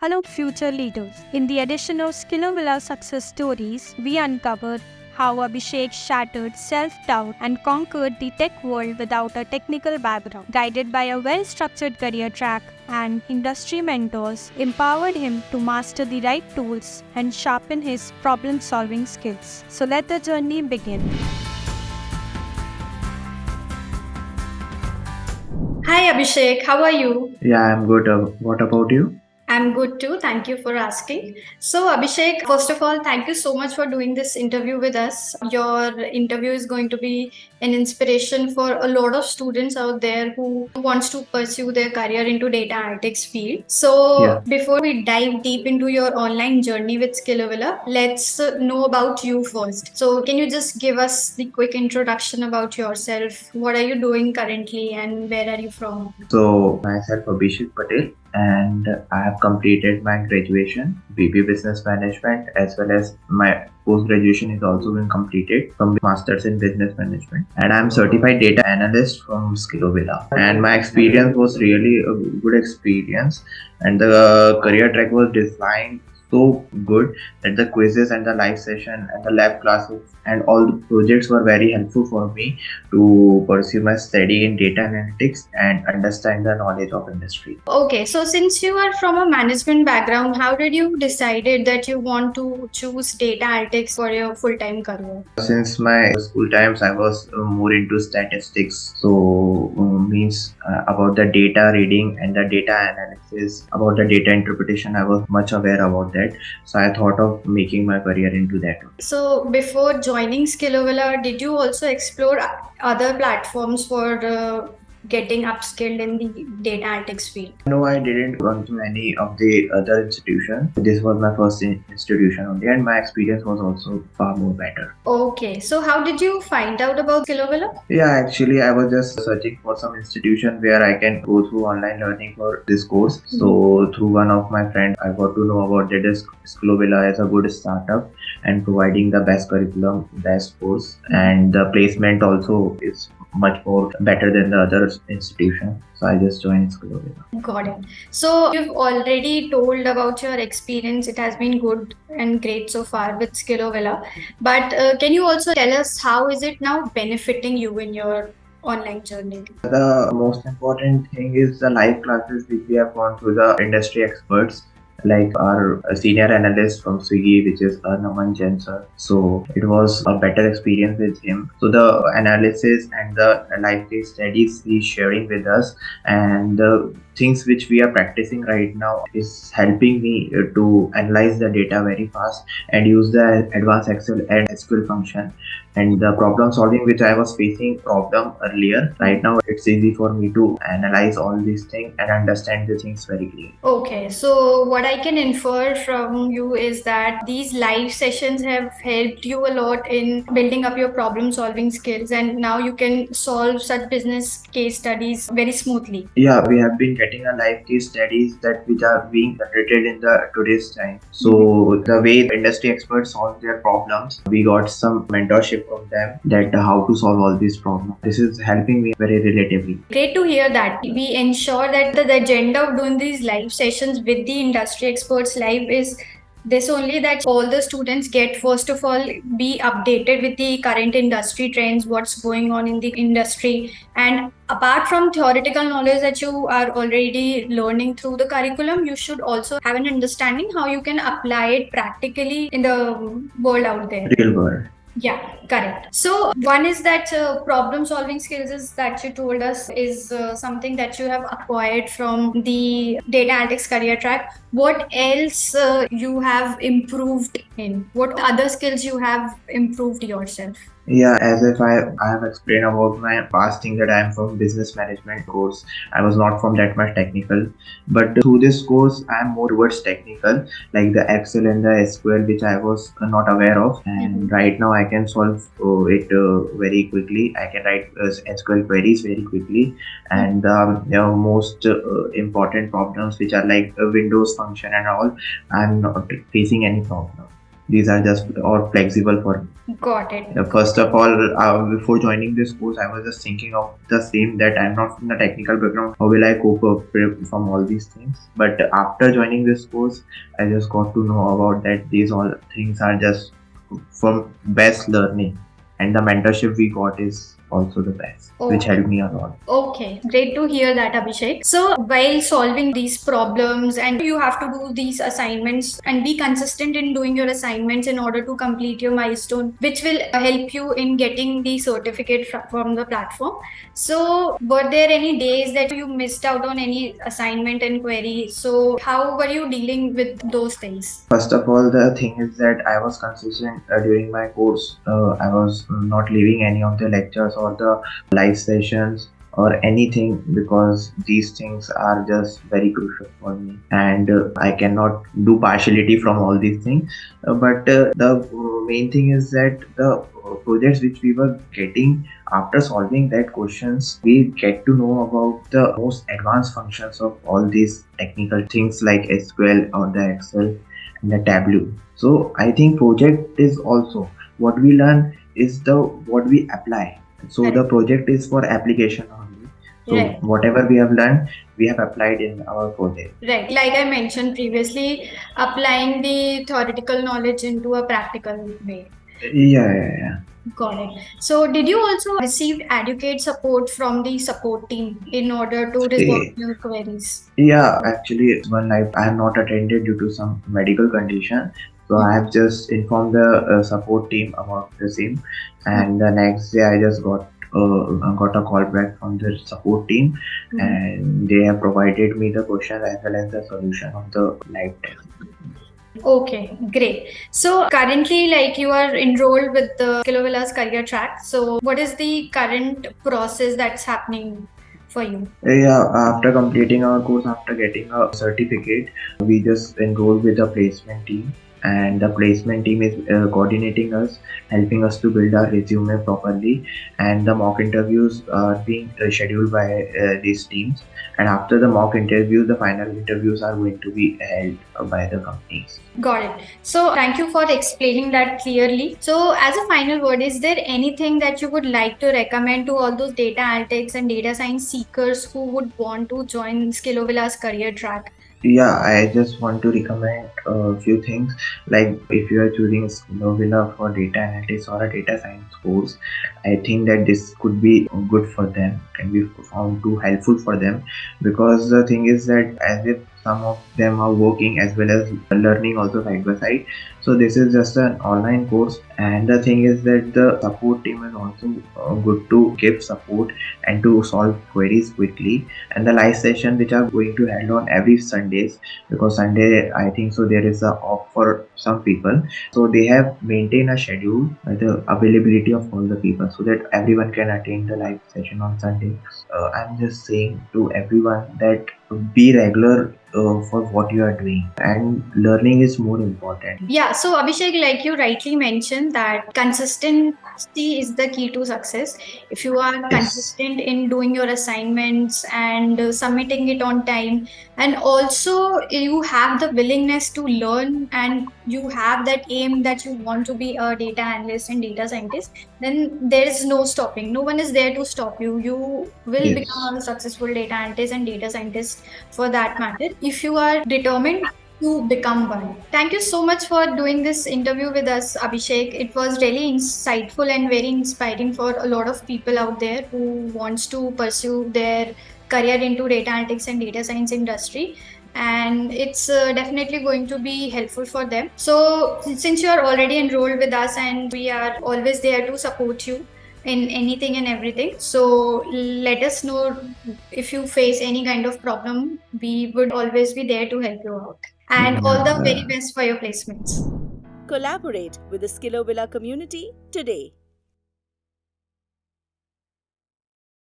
Hello, future leaders. In the edition of SkilloVilla Success Stories, we uncovered how Abhishek shattered self-doubt and conquered the tech world without a technical background. Guided by a well-structured career track and industry mentors, empowered him to master the right tools and sharpen his problem-solving skills. So let the journey begin. Hi Abhishek, how are you? Yeah, I'm good. What about you? I'm good too. Thank you for asking. So, Abhishek, first of all, thank you so much for doing this interview with us. Your interview is going to be an inspiration for a lot of students out there who wants to pursue their career into data analytics field. So, Yeah. before we dive deep into your online journey with SkilloVilla, let's know about you first. So, can you just give us the quick introduction about yourself? What are you doing currently and where are you from? So, myself Abhishek Patil, and I have completed my graduation, BBA Business Management, as well as my post-graduation is also been completed from Masters in Business Management. And I'm certified data analyst from SkilloVilla. And my experience was really a good experience, and the career track was designed so good that the quizzes and the live session and the lab classes and all the projects were very helpful for me to pursue my study in data analytics and understand the knowledge of industry. Okay, so since you are from a management background, how did you decided that you want to choose data analytics for your full-time career? Since my school times, I was more into statistics, so means about the data reading and the data analysis, about the data interpretation, I was much aware about that. So I thought of making my career into that. So before joining SkilloVilla, did you also explore other platforms for getting upskilled in the data analytics field? No, I didn't run to any of the other institutions. This was my first institution only, and my experience was also far more better. Okay, so how did you find out about SkilloVilla? Yeah, actually, I was just searching for some institution where I can go through online learning for this course. So through one of my friends, I got to know about that SkilloVilla as a good startup and providing the best curriculum, best course, and the placement also is much more better than the other institution. So I just joined SkilloVilla. Got it. So you've already told about your experience. It has been good and great so far with SkilloVilla. But can you also tell us how is it now benefiting you in your online journey? The most important thing is the live classes which we have gone through the industry experts, like our senior analyst from Swiggy, which is Naman Jain sir. So it was a better experience with him. So the analysis and the live case studies he's sharing with us, and the things which we are practicing right now is helping me to analyze the data very fast and use the advanced Excel and SQL function. And the problem solving which I was facing problem earlier, right now it's easy for me to analyze all these things and understand the things very clearly. Okay, so what I can infer from you is that these live sessions have helped you a lot in building up your problem solving skills, and now you can solve such business case studies very smoothly. Yeah, we have been getting a live case studies that which are being generated in the today's time. So the way industry experts solve their problems, we got some mentorship from them that how to solve all these problems. This is helping me very relatively. Great to hear that. We ensure that the agenda of doing these live sessions with the industry experts live is this only, that all the students get, first of all, be updated with the current industry trends, what's going on in the industry. And apart from theoretical knowledge that you are already learning through the curriculum, you should also have an understanding how you can apply it practically in the world out there. Real world. Yeah, correct. So one is that problem solving skills is that you told us is something that you have acquired from the data analytics career track. What else you have improved in? What other skills you have improved yourself? Yeah, as if I have explained about my past thing that I am from business management course. I was not from that much technical, but through this course I am more towards technical, like the Excel and the SQL, which I was not aware of, and right now I can solve it very quickly. I can write SQL queries very quickly, and most important problems which are like a Windows function and all, I'm not facing any problem. these are just or flexible for me. Got it. First of all, before joining this course, I was just thinking of the same, that I'm not from the technical background. How will I cope up from all these things? But after joining this course, I just got to know about that these all things are just from best learning, and the mentorship we got is also the best, which Okay. helped me a lot. Okay, great to hear that, Abhishek. So, while solving these problems, and you have to do these assignments and be consistent in doing your assignments in order to complete your milestone, which will help you in getting the certificate from the platform. So, were there any days that you missed out on any assignment and query? So, how were you dealing with those things? First of all, the thing is that I was consistent during my course. I was not leaving any of the lectures or the live sessions or anything, because these things are just very crucial for me, and I cannot do partiality from all these things. But the main thing is that the projects which we were getting, after solving that questions, we get to know about the most advanced functions of all these technical things like SQL or the Excel and the Tableau. So I think project is also what we learn is the what we apply. So the project is for application only. So Right. whatever we have learned, we have applied in our project. Right. Like I mentioned previously, applying the theoretical knowledge into a practical way. Yeah. Got it. So, did you also receive adequate support from the support team in order to resolve Eh, your queries? Yeah, actually, one night I have not attended due to some medical condition. So I have just informed the support team about the same, and the next day I got a call back from the support team, and they have provided me the question as well as the solution of the live test. Okay, great. So currently, like you are enrolled with the SkilloVilla's career track. So what is the current process that's happening for you? Yeah, after completing our course, after getting a certificate, we just enroll with the placement team, and the placement team is coordinating us, helping us to build our resume properly, and the mock interviews are being scheduled by these teams. And after the mock interviews, the final interviews are going to be held by the companies. Got it. So thank you for explaining that clearly. So as a final word, is there anything that you would like to recommend to all those data analytics and data science seekers who would want to join SkilloVilla's career track? Yeah, I just want to recommend a few things. Like if you are choosing SkilloVilla for data analytics or a data science course, I think that this could be good for them, can be found too helpful for them, because the thing is that as if some of them are working as well as learning also side by side. So this is just an online course, and the thing is that the support team is also good to give support and to solve queries quickly. And the live session which are going to held on every Sundays, because Sunday I think so there is a off for some people, so they have maintained a schedule with the availability of all the people so that everyone can attend the live session on Sunday. I'm just saying to everyone that be regular for what you are doing, and learning is more important. Yeah, so Abhishek, like you rightly mentioned, that consistency is the key to success. If you are Yes. consistent in doing your assignments and submitting it on time, and also you have the willingness to learn and you have that aim that you want to be a data analyst and data scientist, then there is no stopping. No one is there to stop you. You will Yes. become a successful data analyst and data scientist for that matter if you are determined to become one. Thank you so much for doing this interview with us, Abhishek. It was really insightful and very inspiring for a lot of people out there who wants to pursue their career into data analytics and data science industry. And it's definitely going to be helpful for them. So, since you are already enrolled with us and we are always there to support you in anything and everything. So let us know if you face any kind of problem. We would always be there to help you out. And all the very best for your placements. Collaborate with the SkilloVilla community today.